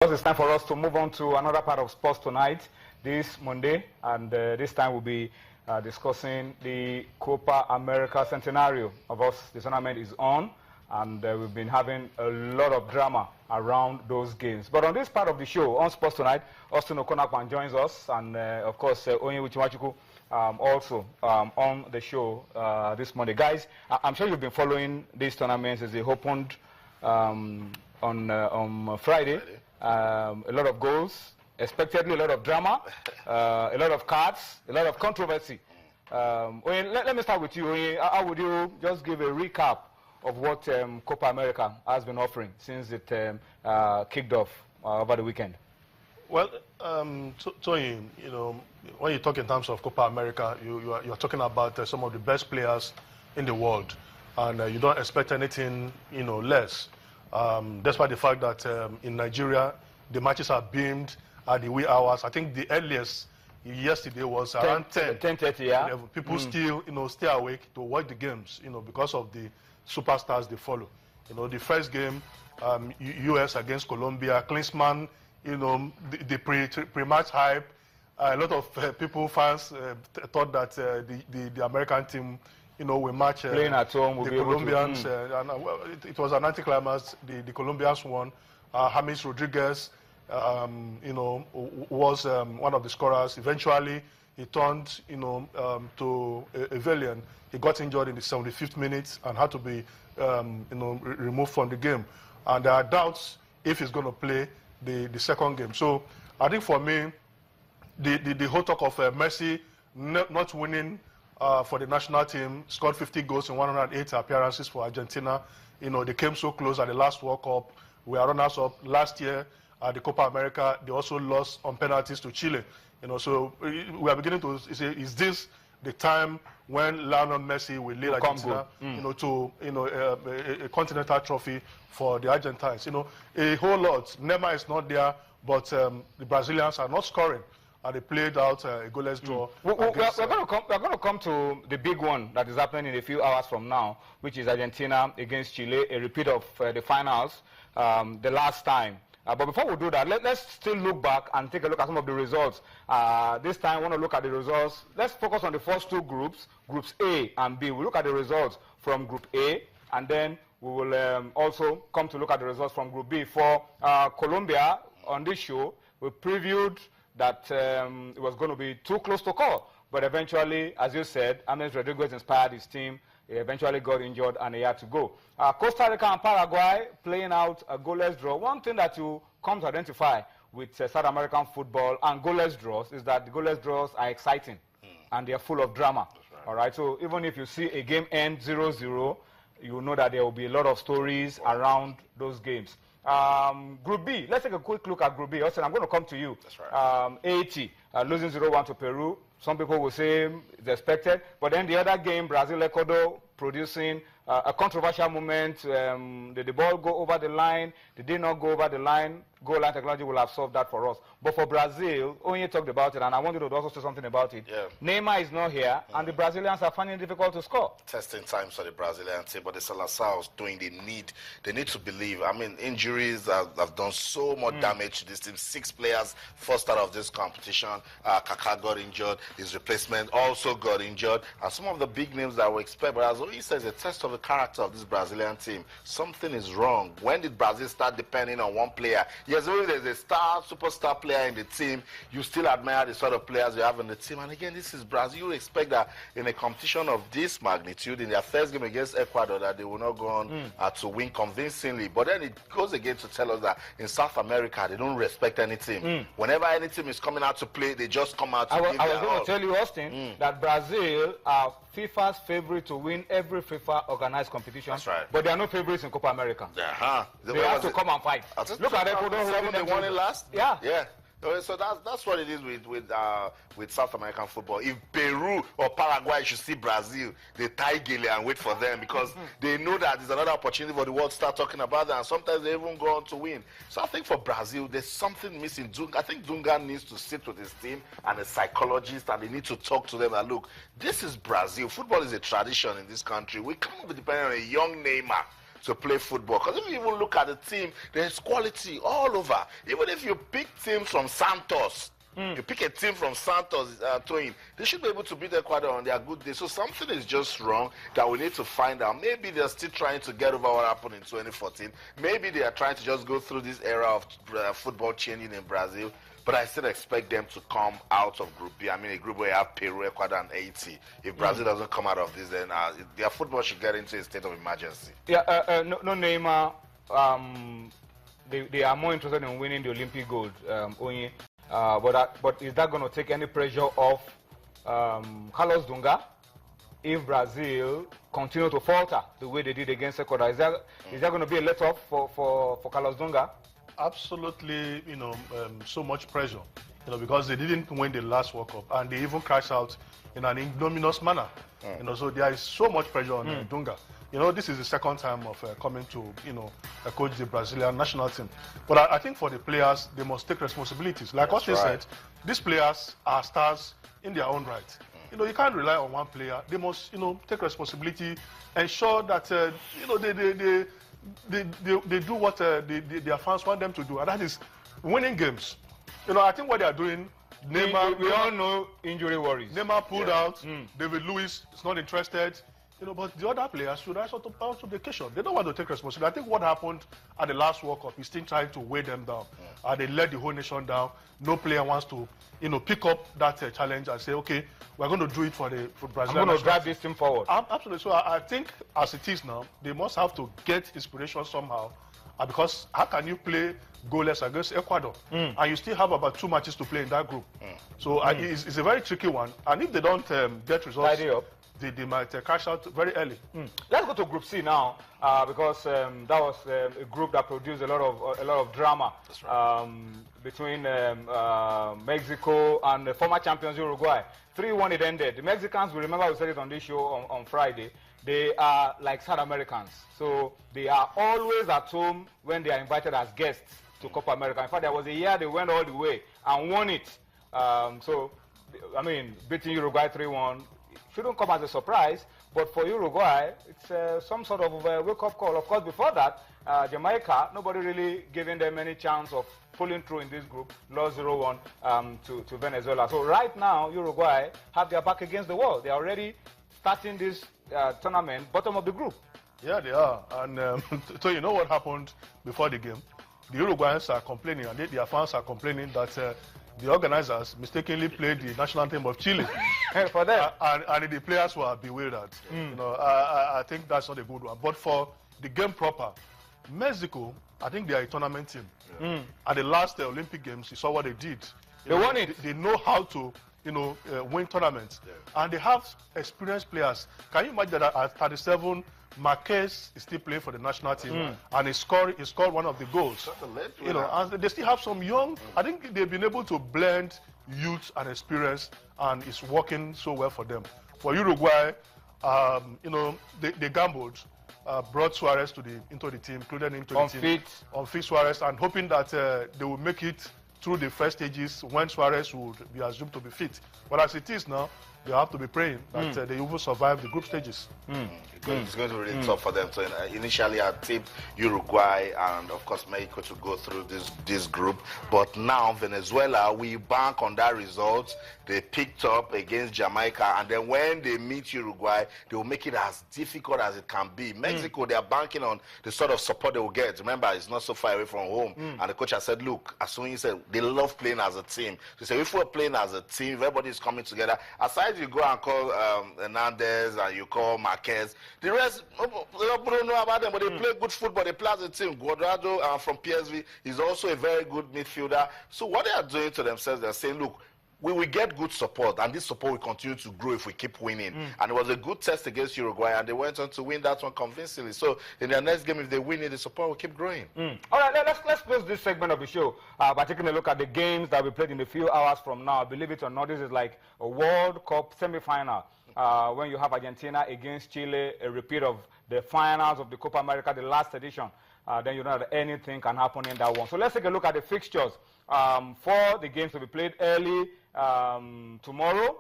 It's time for us to move on to another part of sports tonight, this Monday, and this time we'll be discussing the Copa America Centenario. Of course, the tournament is on, and we've been having a lot of drama around those games. But on this part of the show, on Sports Tonight, Austin Okonakwan joins us, and of course, Onye Uchimachuku also on the show this Monday. Guys, I'm sure you've been following these tournaments as they opened on Friday. A lot of goals, expectedly a lot of drama, a lot of cards, a lot of controversy. Let me start with you. How would you just give a recap of what Copa America has been offering since it kicked off over the weekend? Well, Tony, you know, when you talk in terms of Copa America, you're talking about some of the best players in the world, and you don't expect anything, you know, less. Despite the fact that in Nigeria, the matches are beamed at the wee hours. I think the earliest yesterday was around 10:30, yeah. People still, you know, stay awake to watch the games, you know, because of the superstars they follow. You know, the first game, U.S. against Colombia, Klinsmann, you know, the pre-match hype. A lot of people, fans, thought that the American team, you know, we match playing at home, the Colombians. And, well, it was an anticlimax. The Colombians won. James Rodriguez, you know, was one of the scorers. Eventually, he turned, you know, to a villain. He got injured in the 75th minute and had to be, you know, removed from the game. And there are doubts if he's going to play the second game. So I think for me, the whole talk of Messi not winning for the national team, scored 50 goals in 108 appearances for Argentina. You know, they came so close at the last World Cup. We are runners-up last year at the Copa America. They also lost on penalties to Chile. You know, so we are beginning to say, is this the time when Lionel Messi will lead Argentina, you know, to a continental trophy for the Argentines? You know, a whole lot. Neymar is not there, but the Brazilians are not scoring. And they played out a goalless draw. We're going to come to the big one that is happening in a few hours from now, which is Argentina against Chile, a repeat of the finals the last time. But before we do that, let's still look back and take a look at some of the results. This time, I want to look at the results. Let's focus on the first two groups, Groups A and B. We'll look at the results from Group A, and then we will also come to look at the results from Group B. For Colombia, on this show, we previewed that it was going to be too close to call. But eventually, as you said, James Rodriguez inspired his team. He eventually got injured and he had to go. Costa Rica and Paraguay playing out a goalless draw. One thing that you come to identify with South American football and goalless draws is that the goalless draws are exciting and they are full of drama. Right. All right, so even if you see a game end 0-0, you know that there will be a lot of stories around those games. Group B, let's take a quick look at Group B. Austin, I'm going to come to you. That's right. Haiti losing 0-1 to Peru. Some people will say it's expected. But then the other game, Brazil-Ecuador, producing a controversial moment. Did the ball go over the line? Did they not go over the line? Goal line technology will have solved that for us. But for Brazil, Onye talked about it, and I want you to also say something about it. Yeah. Neymar is not here, and the Brazilians are finding it difficult to score. Testing times for the Brazilian team, but the Salazar's doing they need to believe. I mean, injuries have done so much damage to this team. 6 players first out of this competition. Kaká got injured. His replacement also got injured. And some of the big names that we expect, but as Onye says, a test of the character of this Brazilian team. Something is wrong. When did Brazil start depending on one player? Yes, when there's a superstar player in the team, you still admire the sort of players you have in the team. And again, this is Brazil. You expect that in a competition of this magnitude, in their first game against Ecuador, that they will not go on to win convincingly. But then it goes again to tell us that in South America, they don't respect any team. Whenever any team is coming out to play, they just come out to give their all. I was going to tell you, Austin, that Brazil are FIFA's favorite to win every FIFA organized competition. That's right. But they are no favorites in Copa America. They have to come and fight. Look at Ecuador. They won it last. Yeah. Yeah. So that's what it is with South American football. If Peru or Paraguay should see Brazil, they tie Gele and wait for them because they know that there's another opportunity for the world to start talking about that, and sometimes they even go on to win. So I think for Brazil, there's something missing. I think Dunga needs to sit with his team and a psychologist, and they need to talk to them and look, this is Brazil. Football is a tradition in this country. We can't be dependent on a young Neymar to play football. Because if you even look at the team, there's quality all over. Even if you pick teams from Santos, you pick a team from Santos, Toyin, they should be able to beat Ecuador on their good day. So something is just wrong that we need to find out. Maybe they're still trying to get over what happened in 2014. Maybe they are trying to just go through this era of football changing in Brazil. But I still expect them to come out of Group B. I mean, a group where you have Peru, Ecuador, and Haiti. If Brazil doesn't come out of this, then their football should get into a state of emergency. Yeah, no Neymar. They are more interested in winning the Olympic gold, Onye. But is that going to take any pressure off Carlos Dunga if Brazil continue to falter the way they did against Ecuador? Is that going to be a let-off for Carlos Dunga? Absolutely, so much pressure, because they didn't win the last World Cup and they even crashed out in an ignominious manner. So there is so much pressure on Dunga. This is the second time of coming to, coach the Brazilian national team. But I think for the players, they must take responsibilities. Like what you said, these players are stars in their own right. You can't rely on one player. They must, take responsibility, ensure that, they do what their fans want them to do, and that is winning games. I think what they are doing, Neymar... We all know injury worries. Neymar pulled out, David Luiz is not interested. But the other players should rise up to the occasion. They don't want to take responsibility. I think what happened at the last World Cup is still trying to weigh them down. They let the whole nation down. No player wants to, pick up that challenge and say, okay, we're going to do it for Brazil. I'm going to drive this team forward. Absolutely. So I think as it is now, they must have to get inspiration somehow. Because how can you play goalless against Ecuador? And you still have about 2 matches to play in that group. So it's a very tricky one. And if they don't get results... They might crash out very early. Let's go to Group C now, because that was a group that produced a lot of drama. That's right. Between Mexico and the former champions Uruguay. 3-1 it ended. The Mexicans, we remember we said it on this show on Friday, they are like South Americans. So they are always at home when they are invited as guests to Copa America. In fact, there was a year they went all the way and won it. So, I mean, beating Uruguay 3-1, shouldn't come as a surprise, but for Uruguay, it's some sort of wake-up call. Of course, before that, Jamaica, nobody really giving them any chance of pulling through in this group, lost 0-1 to Venezuela. So right now, Uruguay have their back against the wall. They are already starting this tournament, bottom of the group. Yeah, they are. And so you know what happened before the game? The Uruguayans are complaining, and their fans are complaining that the organizers mistakenly played the national team of Chile. For them. And the players were bewildered. I think that's not a good one. But for the game proper, Mexico, I think they are a tournament team. At the last Olympic Games, you saw what they did. They won it. They know how to, win tournaments. And they have experienced players. Can you imagine that at 37, Marquez is still playing for the national team, and he scored one of the goals. And they still have some young. I think they've been able to blend youth and experience, and it's working so well for them. For Uruguay, they gambled, brought Suarez into the team, included him to the team on fit Suarez, and hoping that they will make it through the first stages when Suarez would be assumed to be fit. But as it is now, they have to be praying that they will survive the group stages. It's going to be really tough for them. So initially, I tipped Uruguay and, of course, Mexico to go through this group. But now, Venezuela, we bank on that result. They picked up against Jamaica. And then when they meet Uruguay, they will make it as difficult as it can be. Mexico, they are banking on the sort of support they will get. Remember, it's not so far away from home. And the coach has said, look, as soon as he said, they love playing as a team. So he said, if we're playing as a team, if everybody is coming together, aside you go and call Hernandez and you call Marquez, the rest, they don't know about them, but they play good football. They play as a team. Guadrado from PSV is also a very good midfielder. So what they are doing to themselves, they're saying, look, we will get good support, and this support will continue to grow if we keep winning. And it was a good test against Uruguay, and they went on to win that one convincingly. So in their next game, if they win it, the support will keep growing. All right, let's close this segment of the show by taking a look at the games that we played in a few hours from now. Believe it or not, this is like a World Cup semi-final. When you have Argentina against Chile, a repeat of the finals of the Copa America, the last edition, then you know that anything can happen in that one. So let's take a look at the fixtures for the games to be played early tomorrow.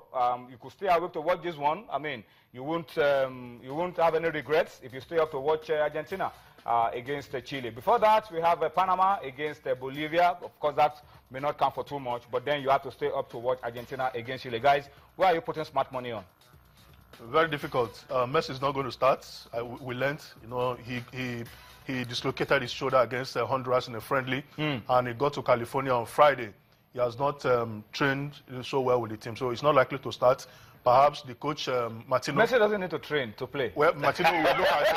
You could stay awake to watch this one. I mean, you won't have any regrets if you stay up to watch Argentina against Chile. Before that, we have Panama against Bolivia. Of course, that may not count for too much, but then you have to stay up to watch Argentina against Chile. Guys, where are you putting smart money on? Very difficult. Messi is not going to start. We learned, he dislocated his shoulder against Honduras in a friendly, and he got to California on Friday. He has not trained so well with the team, so he's not likely to start. Perhaps the coach, Martino... Messi doesn't need to train to play. Well, Martino will look at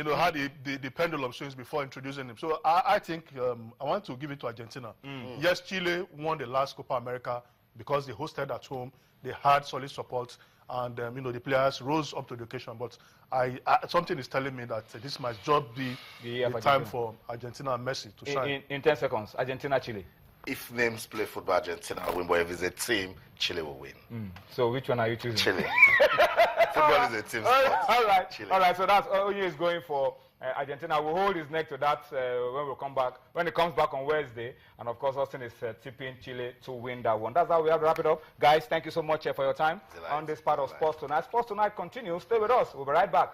how the pendulum swings before introducing him. So I think I want to give it to Argentina. Yes, Chile won the last Copa America because they hosted at home. They had solid support, and the players rose up to the occasion. But something is telling me that this might just be the time for Argentina and Messi to shine. In 10 seconds, Argentina, Chile. If names play football, Argentina will win, but if it's a team, Chile will win. So which one are you choosing? Chile. Football is a team sport. All right. Chile. All right. So that's Oye is going for Argentina. We'll hold his neck to that when we come back. When it comes back on Wednesday, and of course Austin is tipping Chile to win that one. That's how we have to wrap it up, guys. Thank you so much for your time on this part of Sports Tonight. Sports Tonight continues. Stay with us. We'll be right back.